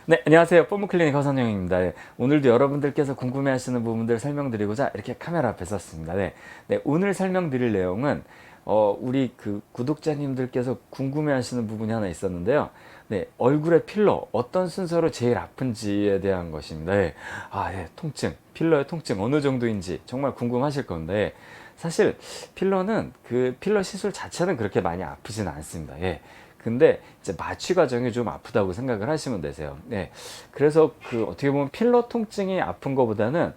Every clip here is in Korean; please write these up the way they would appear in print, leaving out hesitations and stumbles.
네, 안녕하세요. 뽀문클리닉 허선영입니다. 네, 오늘도 여러분들께서 궁금해하시는 부분들 설명드리고자 이렇게 카메라 앞에 섰습니다. 오늘 설명드릴 내용은 우리 그 구독자님들께서 궁금해하시는 부분이 하나 있었는데요. 얼굴의 필러 어떤 순서로 제일 아픈지에 대한 것입니다. 통증, 필러의 통증 어느 정도인지 정말 궁금하실 건데 사실 필러는 그 필러 시술 자체는 그렇게 많이 아프지는 않습니다. 근데 이제 마취 과정이 좀 아프다고 생각을 하시면 되세요. 그래서 그 어떻게 보면 필러 통증이 아픈 것보다는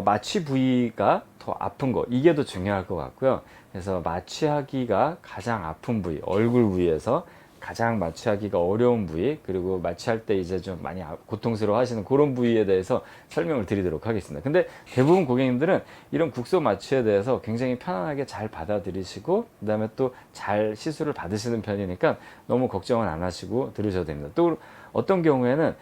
마취 부위가 더 아픈 거 이게 더 중요할 것 같고요. 그래서 마취하기가 가장 아픈 부위, 얼굴 부위에서 가장 마취하기가 어려운 부위, 그리고 마취할 때 이제 좀 많이 고통스러워 하시는 그런 부위에 대해서 설명을 드리도록 하겠습니다. 근데 대부분 고객님들은 이런 국소 마취에 대해서 굉장히 편안하게 잘 받아들이시고, 그 다음에 또 잘 시술을 받으시는 편이니까 너무 걱정은 안 하시고 들으셔도 됩니다. 또 어떤 경우에는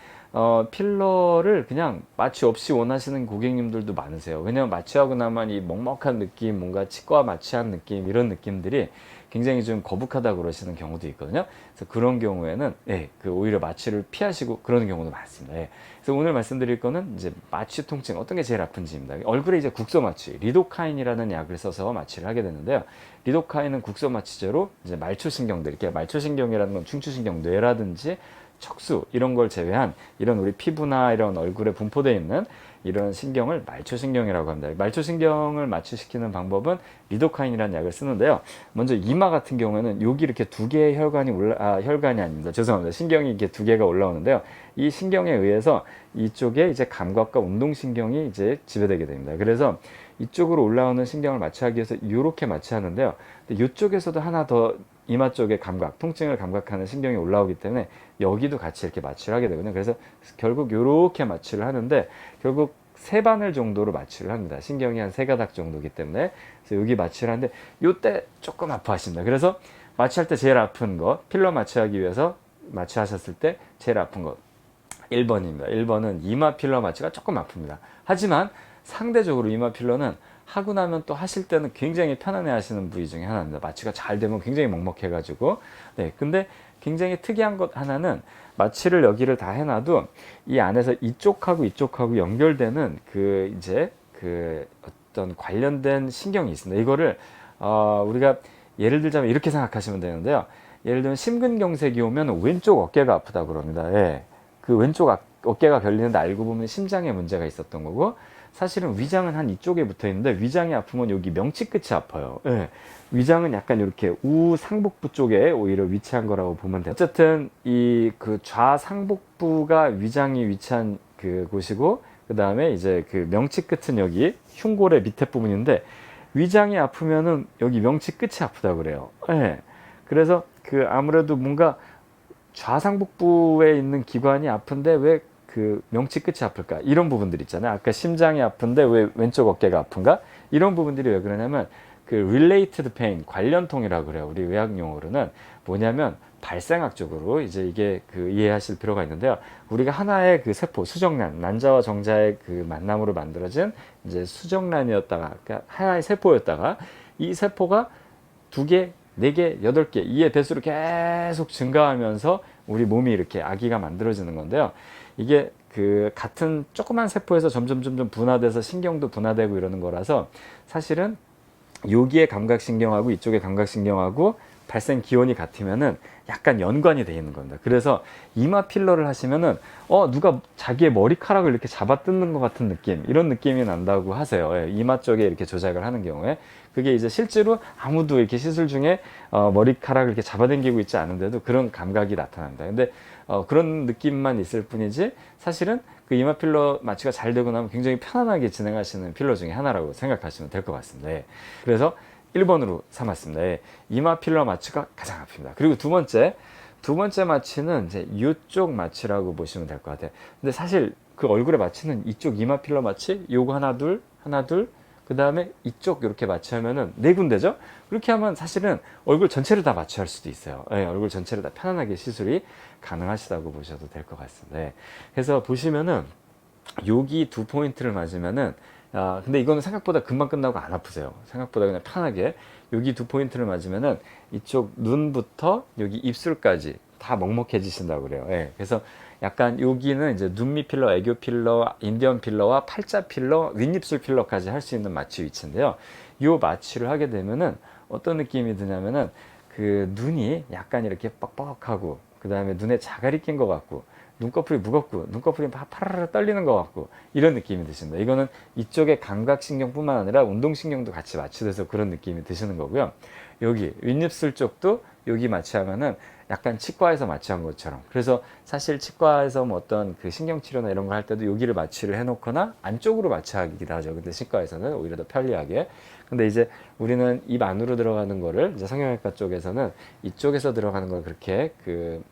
필러를 그냥 마취 없이 원하시는 고객님들도 많으세요. 왜냐면 마취하고 나면 이 먹먹한 느낌, 뭔가 치과 마취한 느낌, 이런 느낌들이 굉장히 좀 거북하다 그러시는 경우도 있거든요. 그래서 그런 경우에는 그 오히려 마취를 피하시고 그러는 경우도 많습니다. 그래서 오늘 말씀드릴 거는 이제 마취 통증 어떤 게 제일 아픈지입니다. 얼굴에 이제 국소 마취, 리도카인이라는 약을 써서 마취를 하게 되는데요. 리도카인은 국소 마취제로 이제 말초신경들, 이렇게 말초신경이라는 건 중추신경, 뇌라든지 척수 이런 걸 제외한 이런 우리 피부나 이런 얼굴에 분포되어 있는 이런 신경을 말초신경이라고 합니다. 말초신경을 마취시키는 방법은 리도카인이라는 약을 쓰는데요. 먼저 이마 같은 경우에는 여기 이렇게 두 개의 혈관이 아닙니다. 죄송합니다. 신경이 이렇게 두 개가 올라오는데요. 이 신경에 의해서 이쪽에 이제 감각과 운동신경이 이제 지배되게 됩니다. 그래서 이쪽으로 올라오는 신경을 마취하기 위해서 이렇게 마취하는데요. 이쪽에서도 하나 더 이마 쪽에 감각, 통증을 감각하는 신경이 올라오기 때문에 여기도 같이 이렇게 마취를 하게 되거든요. 그래서 결국 이렇게 마취를 하는데 결국 세 바늘 정도로 마취를 합니다. 신경이 한 세 가닥 정도이기 때문에. 그래서 여기 마취를 하는데 이때 조금 아파하십니다. 그래서 마취할 때 제일 아픈 거, 필러 마취하기 위해서 마취하셨을 때 제일 아픈 거 1번입니다. 1번은 이마 필러 마취가 조금 아픕니다. 하지만 상대적으로 이마 필러는 하고 나면 또 하실 때는 굉장히 편안해 하시는 부위 중에 하나입니다. 마취가 잘 되면 굉장히 먹먹해 가지고. 근데 굉장히 특이한 것 하나는 마취를 여기를 다 해놔도 이 안에서 이쪽하고 이쪽하고 연결되는 그 이제 그 어떤 관련된 신경이 있습니다. 이거를 우리가 예를 들자면 이렇게 생각하시면 되는데요. 예를 들면 심근경색이 오면 왼쪽 어깨가 아프다고 그럽니다. 그 왼쪽 어깨가 결리는데 알고 보면 심장에 문제가 있었던 거고, 사실은 위장은 한 이쪽에 붙어 있는데 위장이 아프면 여기 명치 끝이 아파요. 위장은 약간 이렇게 우상복부 쪽에 오히려 위치한 거라고 보면 돼요. 어쨌든 이 그 좌상복부가 위장이 위치한 그 곳이고, 그 다음에 이제 그 명치 끝은 여기 흉골의 밑에 부분인데, 위장이 아프면은 여기 명치 끝이 아프다 그래요. 그래서 그 아무래도 뭔가 좌상복부에 있는 기관이 아픈데 왜 그 명치 끝이 아플까? 이런 부분들 있잖아요. 아까 심장이 아픈데 왜 왼쪽 어깨가 아픈가? 이런 부분들이 왜 그러냐면 그 related pain, 관련통이라고 그래요. 우리 의학 용어로는 뭐냐면 발생학적으로 이제 이게 그 이해하실 필요가 있는데요. 우리가 하나의 그 세포, 수정란, 난자와 정자의 그 만남으로 만들어진 이제 수정란이었다가, 그러니까 하나의 세포였다가 이 세포가 두 개, 네 개, 여덟 개, 이의 배수로 계속 증가하면서 우리 몸이 이렇게 아기가 만들어지는 건데요. 이게 그 같은 조그만 세포에서 점점 분화돼서 신경도 분화되고 이러는 거라서 사실은 여기의 감각신경하고 이쪽의 감각신경하고 발생 기원이 같으면은 약간 연관이 되어 있는 겁니다. 그래서 이마 필러를 하시면은 누가 자기의 머리카락을 이렇게 잡아 뜯는 것 같은 느낌, 이런 느낌이 난다고 하세요. 이마 쪽에 이렇게 조작을 하는 경우에 그게 이제 실제로 아무도 이렇게 시술 중에 머리카락을 이렇게 잡아당기고 있지 않은데도 그런 감각이 나타난다. 근데 그런 느낌만 있을 뿐이지 사실은 그 이마 필러 마취가 잘 되고 나면 굉장히 편안하게 진행하시는 필러 중에 하나라고 생각하시면 될 것 같습니다. 그래서 1번으로 삼았습니다. 이마 필러 마취가 가장 아픕니다. 그리고 두 번째 마취는 이제 이쪽 마취라고 보시면 될 것 같아요. 근데 사실 그 얼굴에 마취는 이쪽 이마 필러 마취, 요거 하나 둘, 그 다음에 이쪽 이렇게 마취하면은 네 군데죠? 그렇게 하면 사실은 얼굴 전체를 다 마취할 수도 있어요. 얼굴 전체를 다 편안하게 시술이 가능하시다고 보셔도 될 것 같습니다. 그래서 보시면은 여기 두 포인트를 맞으면은 근데 이거는 생각보다 금방 끝나고 안 아프세요. 생각보다 그냥 편하게 여기 두 포인트를 맞으면은 이쪽 눈부터 여기 입술까지 다 먹먹해지신다고 그래요. 그래서 약간 여기는 이제 눈밑 필러, 애교 필러, 인디언 필러와 팔자 필러, 윗입술 필러까지 할 수 있는 마취 위치인데요. 이 마취를 하게 되면은 어떤 느낌이 드냐면은 그 눈이 약간 이렇게 뻑뻑하고 그 다음에 눈에 자갈이 낀 것 같고 눈꺼풀이 무겁고 눈꺼풀이 막 파라라 떨리는 것 같고 이런 느낌이 드신다. 이거는 이쪽에 감각신경뿐만 아니라 운동신경도 같이 마취돼서 그런 느낌이 드시는 거고요. 여기 윗입술 쪽도 여기 마취하면은 약간 치과에서 마취한 것처럼. 그래서 사실 치과에서 뭐 어떤 그 신경치료나 이런 거 할 때도 여기를 마취를 해놓거나 안쪽으로 마취하기도 하죠. 근데 치과에서는 오히려 더 편리하게. 근데 이제 우리는 입 안으로 들어가는 거를 이제 성형외과 쪽에서는 이쪽에서 들어가는 걸 그렇게 그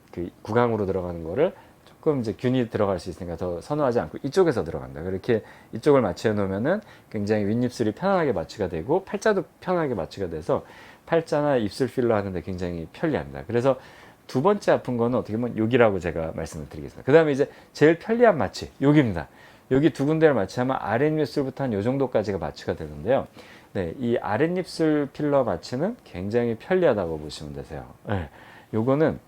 구강으로 들어가는 거를 조금 이제 균이 들어갈 수 있으니까 더 선호하지 않고 이쪽에서 들어간다. 그렇게 이쪽을 마취해 놓으면은 굉장히 윗입술이 편안하게 마취가 되고 팔자도 편안하게 마취가 돼서 팔자나 입술 필러 하는데 굉장히 편리합니다. 그래서 두 번째 아픈 거는 어떻게 보면 여기라고 제가 말씀을 드리겠습니다. 그 다음에 이제 제일 편리한 마취, 여기입니다. 여기 두 군데를 마취하면 아랫입술부터 한 요 정도까지가 마취가 되는데요. 네, 이 아랫입술 필러 마취는 굉장히 편리하다고 보시면 되세요. 네, 요거는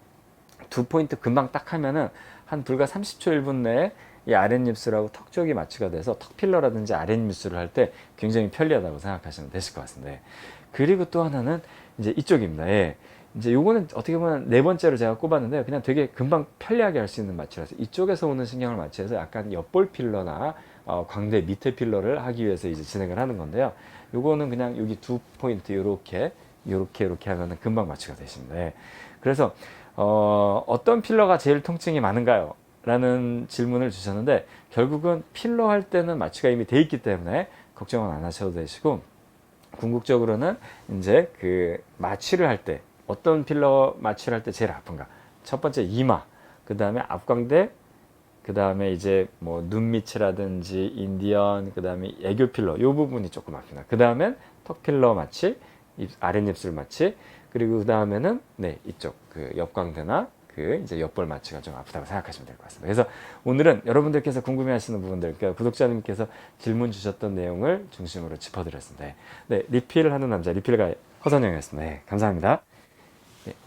두 포인트 금방 딱 하면은 한 불과 30초 1분 내에 이 아랫입술하고 턱 쪽이 마취가 돼서 턱 필러라든지 아랫입술을 할 때 굉장히 편리하다고 생각하시면 되실 것 같습니다. 예. 그리고 또 하나는 이제 이쪽입니다. 예. 이제 요거는 어떻게 보면 네 번째로 제가 꼽았는데 그냥 되게 금방 편리하게 할 수 있는 마취라서 이쪽에서 오는 신경을 마취해서 약간 옆볼 필러나 광대 밑에 필러를 하기 위해서 이제 진행을 하는 건데요. 요거는 그냥 여기 두 포인트 요렇게 하면은 금방 마취가 되십니다. 예. 그래서 어떤 필러가 제일 통증이 많은가요? 라는 질문을 주셨는데 결국은 필러 할 때는 마취가 이미 돼 있기 때문에 걱정은 안 하셔도 되시고 궁극적으로는 이제 그 마취를 할 때 어떤 필러 마취를 할 때 제일 아픈가? 첫 번째 이마, 그 다음에 앞광대, 그 다음에 이제 뭐 눈밑이라든지 인디언, 그 다음에 애교 필러 이 부분이 조금 아픕니다. 그 다음엔 턱 필러 마취, 아랫입술 마취, 그리고 그 다음에는 네 이쪽 그 옆광대나 그 이제 옆볼 마취가 좀 아프다고 생각하시면 될 것 같습니다. 그래서 오늘은 여러분들께서 궁금해하시는 부분들, 그러니까 구독자님께서 질문 주셨던 내용을 중심으로 짚어드렸습니다. 네, 리필하는 남자 리필가의 허선영이었습니다. 네, 감사합니다.